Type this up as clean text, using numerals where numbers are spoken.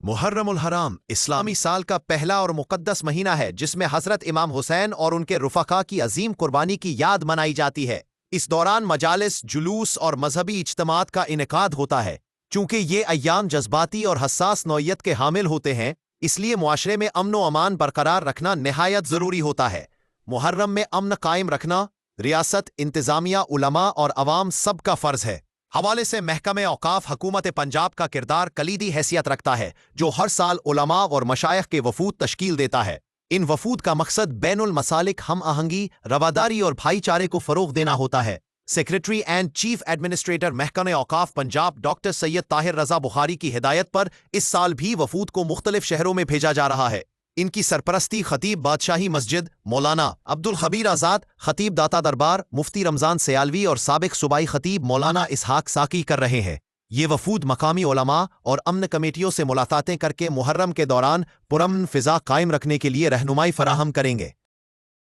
محرم الحرام اسلامی سال کا پہلا اور مقدس مہینہ ہے جس میں حضرت امام حسین اور ان کے رفقا کی عظیم قربانی کی یاد منائی جاتی ہے۔ اس دوران مجالس، جلوس اور مذہبی اجتماعات کا انعقاد ہوتا ہے۔ چونکہ یہ ایام جذباتی اور حساس نوعیت کے حامل ہوتے ہیں، اس لیے معاشرے میں امن و امان برقرار رکھنا نہایت ضروری ہوتا ہے۔ محرم میں امن قائم رکھنا ریاست، انتظامیہ، علماء اور عوام سب کا فرض ہے۔ حوالے سے محکمہ اوقاف حکومت پنجاب کا کردار کلیدی حیثیت رکھتا ہے، جو ہر سال علماء اور مشائخ کے وفود تشکیل دیتا ہے۔ ان وفود کا مقصد بین المسالک ہم آہنگی، رواداری اور بھائی چارے کو فروغ دینا ہوتا ہے۔ سیکریٹری اینڈ چیف ایڈمنسٹریٹر محکمہ اوقاف پنجاب ڈاکٹر سید طاہر رضا بخاری کی ہدایت پر اس سال بھی وفود کو مختلف شہروں میں بھیجا جا رہا ہے۔ ان کی سرپرستی خطیب بادشاہی مسجد مولانا عبدالخبیر آزاد، خطیب داتا دربار مفتی رمضان سیالوی اور سابق صوبائی خطیب مولانا اسحاق ساقی کر رہے ہیں۔ یہ وفود مقامی علماء اور امن کمیٹیوں سے ملاقاتیں کر کے محرم کے دوران پرامن فضا قائم رکھنے کے لیے رہنمائی فراہم کریں گے۔